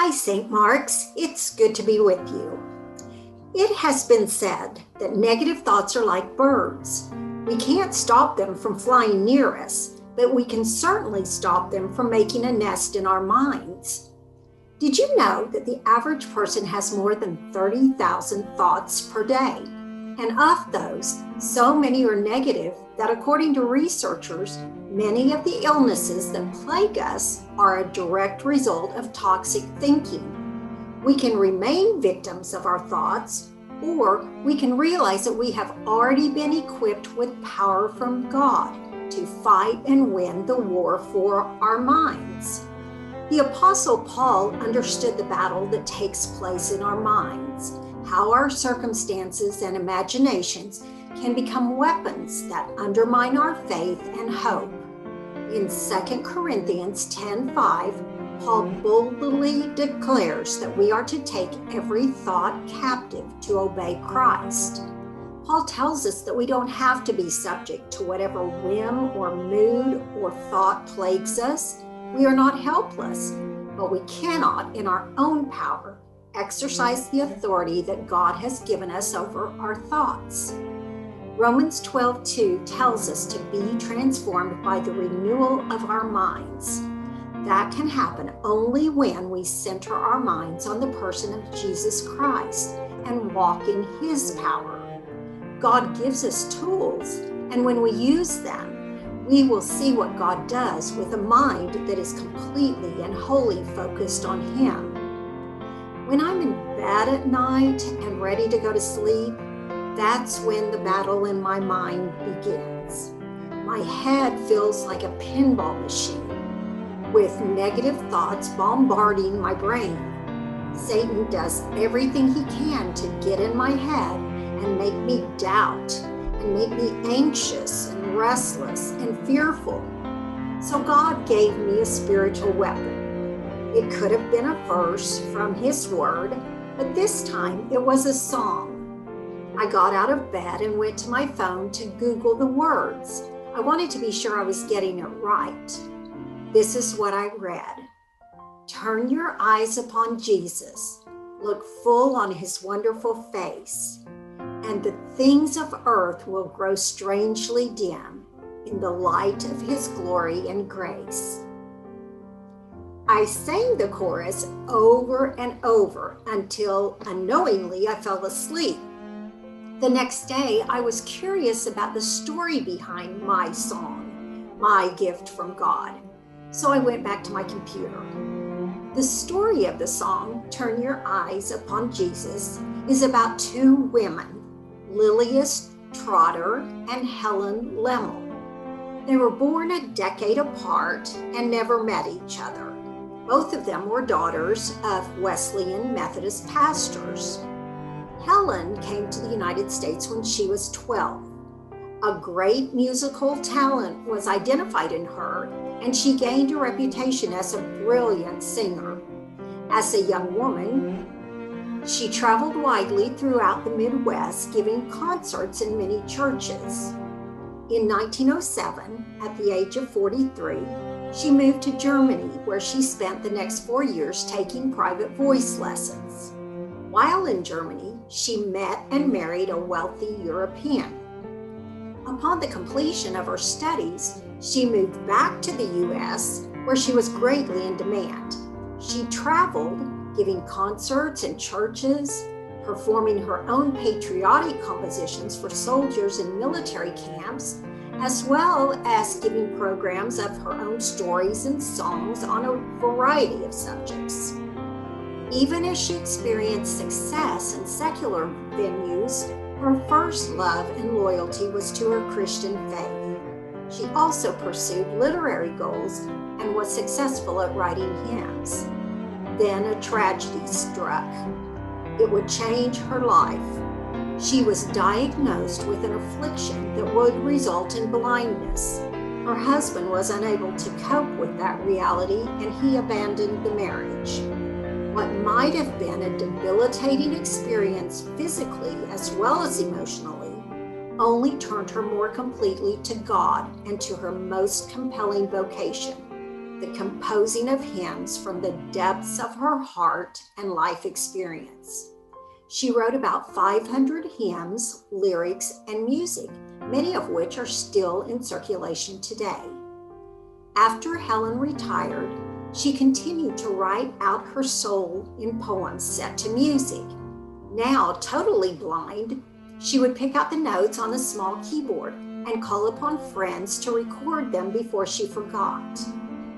Hi, St. Mark's. It's good to be with you. It has been said that negative thoughts are like birds. We can't stop them from flying near us, but we can certainly stop them from making a nest in our minds. Did you know that the average person has more than 30,000 thoughts per day? And of those, so many are negative that according to researchers, many of the illnesses that plague us are a direct result of toxic thinking. We can remain victims of our thoughts, or we can realize that we have already been equipped with power from God to fight and win the war for our minds. The Apostle Paul understood the battle that takes place in our minds, how our circumstances and imaginations can become weapons that undermine our faith and hope. In 2 Corinthians 10:5, Paul boldly declares that we are to take every thought captive to obey Christ. Paul tells us that we don't have to be subject to whatever whim or mood or thought plagues us. We are not helpless, but we cannot, in our own power, exercise the authority that God has given us over our thoughts. Romans 12:2 tells us to be transformed by the renewal of our minds. That can happen only when we center our minds on the person of Jesus Christ and walk in His power. God gives us tools, and when we use them, we will see what God does with a mind that is completely and wholly focused on Him. When I'm in bed at night and ready to go to sleep, that's when the battle in my mind begins. My head feels like a pinball machine, with negative thoughts bombarding my brain. Satan does everything he can to get in my head and make me doubt and make me anxious and restless and fearful. So God gave me a spiritual weapon. It could have been a verse from His Word, but this time it was a song. I got out of bed and went to my phone to Google the words. I wanted to be sure I was getting it right. This is what I read. Turn your eyes upon Jesus. Look full on His wonderful face, and the things of earth will grow strangely dim in the light of His glory and grace. I sang the chorus over and over until unknowingly I fell asleep. The next day, I was curious about the story behind my song, my gift from God. So I went back to my computer. The story of the song, Turn Your Eyes Upon Jesus, is about two women, Lilias Trotter and Helen Lemmel. They were born a decade apart and never met each other. Both of them were daughters of Wesleyan Methodist pastors. Helen came to the United States when she was 12. A great musical talent was identified in her, and she gained a reputation as a brilliant singer. As a young woman, she traveled widely throughout the Midwest, giving concerts in many churches. In 1907, at the age of 43, she moved to Germany, where she spent the next 4 years taking private voice lessons. While in Germany, she met and married a wealthy European. Upon the completion of her studies, she moved back to the U.S., where she was greatly in demand. She traveled, giving concerts in churches, performing her own patriotic compositions for soldiers in military camps, as well as giving programs of her own stories and songs on a variety of subjects. Even as she experienced success in secular venues, her first love and loyalty was to her Christian faith. She also pursued literary goals and was successful at writing hymns. Then a tragedy struck. It would change her life. She was diagnosed with an affliction that would result in blindness. Her husband was unable to cope with that reality, and he abandoned the marriage. What might have been a debilitating experience physically as well as emotionally only turned her more completely to God and to her most compelling vocation, the composing of hymns from the depths of her heart and life experience. She wrote about 500 hymns, lyrics, and music, many of which are still in circulation today. After Helen retired, she continued to write out her soul in poems set to music. Now totally blind, she would pick out the notes on a small keyboard and call upon friends to record them before she forgot.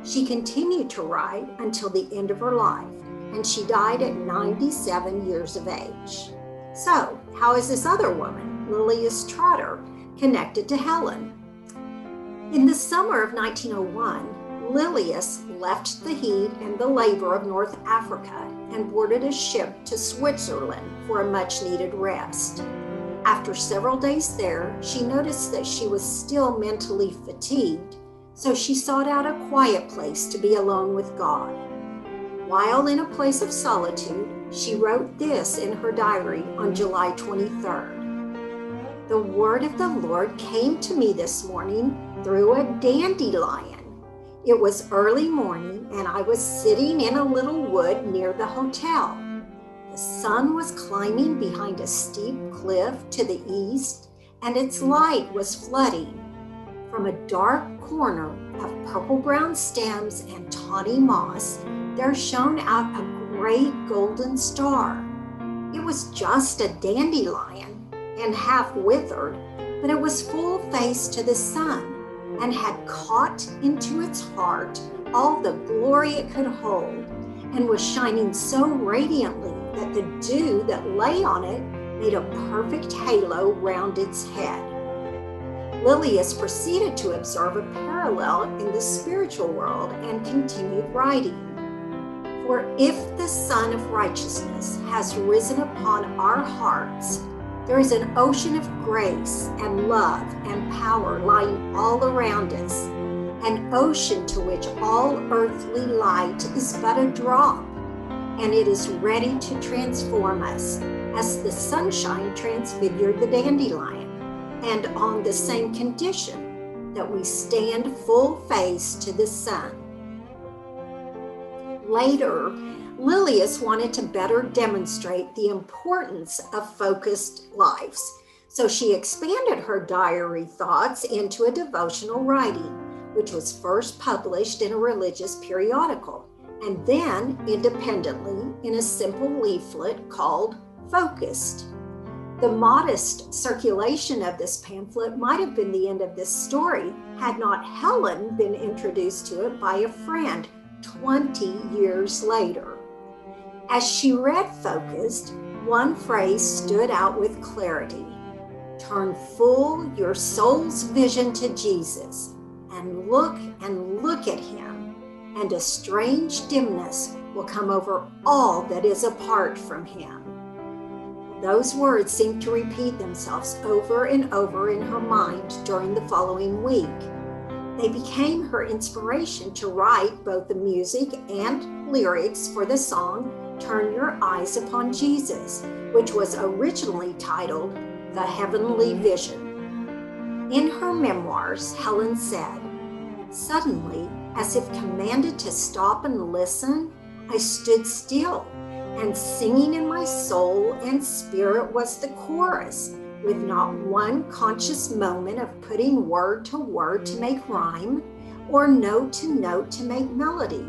She continued to write until the end of her life, and she died at 97 years of age. So, how is this other woman, Lilias Trotter, connected to Helen? In the summer of 1901, Lilias left the heat and the labor of North Africa and boarded a ship to Switzerland for a much-needed rest. After several days there, she noticed that she was still mentally fatigued, so she sought out a quiet place to be alone with God. While in a place of solitude, she wrote this in her diary on July 23rd. "The word of the Lord came to me this morning through a dandelion. It was early morning, and I was sitting in a little wood near the hotel. The sun was climbing behind a steep cliff to the east, and its light was flooding. From a dark corner of purple-brown stems and tawny moss, there shone out a great golden star. It was just a dandelion and half withered, but it was full-faced to the sun and had caught into its heart all the glory it could hold, and was shining so radiantly that the dew that lay on it made a perfect halo round its head." Lilias proceeded to observe a parallel in the spiritual world and continued writing. "For if the Sun of Righteousness has risen upon our hearts, there is an ocean of grace and love and power lying all around us, an ocean to which all earthly light is but a drop, and it is ready to transform us, as the sunshine transfigured the dandelion, and on the same condition, that we stand full face to the sun." Later, Lilias wanted to better demonstrate the importance of focused lives, so she expanded her diary thoughts into a devotional writing, which was first published in a religious periodical, and then independently in a simple leaflet called Focused. The modest circulation of this pamphlet might have been the end of this story had not Helen been introduced to it by a friend 20 years later. As she read Focused, one phrase stood out with clarity: "Turn full your soul's vision to Jesus, and look at him, and a strange dimness will come over all that is apart from him." Those words seemed to repeat themselves over and over in her mind during the following week. They became her inspiration to write both the music and lyrics for the song "Turn Your Eyes Upon Jesus," which was originally titled "The Heavenly Vision." In her memoirs, Helen said, "Suddenly, as if commanded to stop and listen, I stood still, and singing in my soul and spirit was the chorus, with not one conscious moment of putting word to word to make rhyme, or note to note to make melody.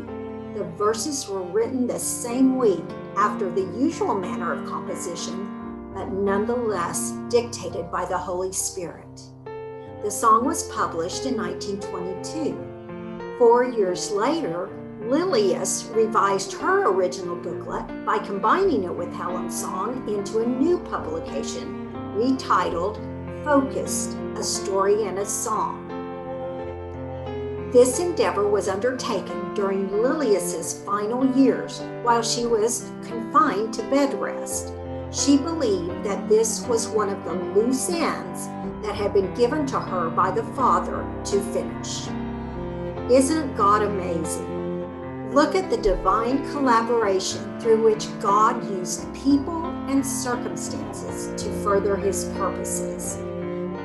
The verses were written the same week after the usual manner of composition, but nonetheless dictated by the Holy Spirit." The song was published in 1922. 4 years later, Lilias revised her original booklet by combining it with Helen's song into a new publication retitled Focused, A Story and a Song. This endeavor was undertaken during Lilias's final years while she was confined to bed rest. She believed that this was one of the loose ends that had been given to her by the Father to finish. Isn't God amazing? Look at the divine collaboration through which God used people and circumstances to further his purposes.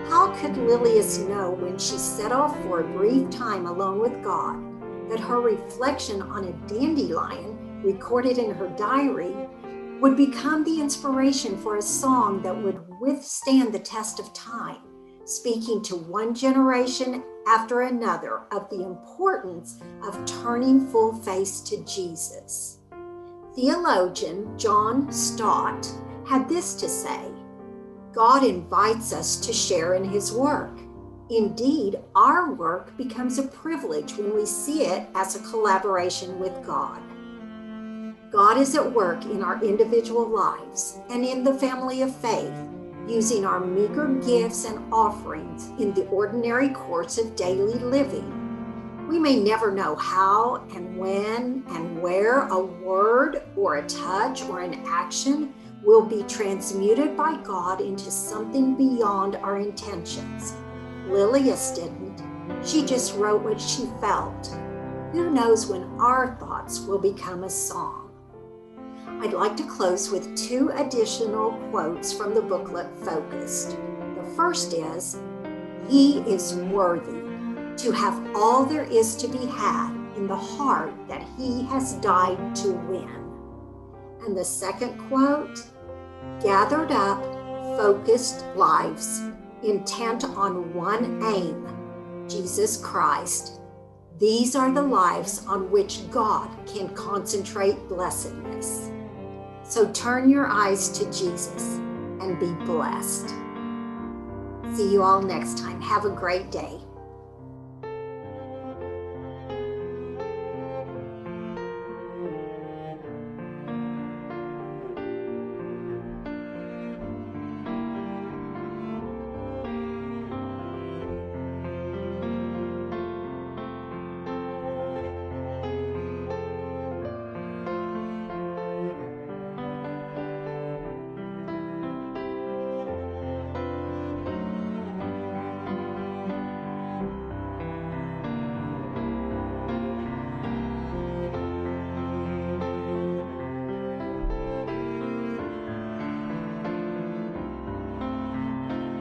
How could Lilias know when she set off for a brief time alone with God that her reflection on a dandelion recorded in her diary would become the inspiration for a song that would withstand the test of time, speaking to one generation after another of the importance of turning full face to Jesus. Theologian John Stott had this to say: God invites us to share in his work. Indeed, our work becomes a privilege when we see it as a collaboration with God. God is at work in our individual lives and in the family of faith, using our meager gifts and offerings in the ordinary course of daily living. We may never know how and when and where a word or a touch or an action will be transmuted by God into something beyond our intentions. Lilias didn't. She just wrote what she felt. Who knows when our thoughts will become a song? I'd like to close with 2 additional quotes from the booklet Focused. The first is, "He is worthy to have all there is to be had in the heart that he has died to win." And the second quote, "Gathered up, focused lives, intent on one aim, Jesus Christ. These are the lives on which God can concentrate blessedness." So turn your eyes to Jesus and be blessed. See you all next time. Have a great day.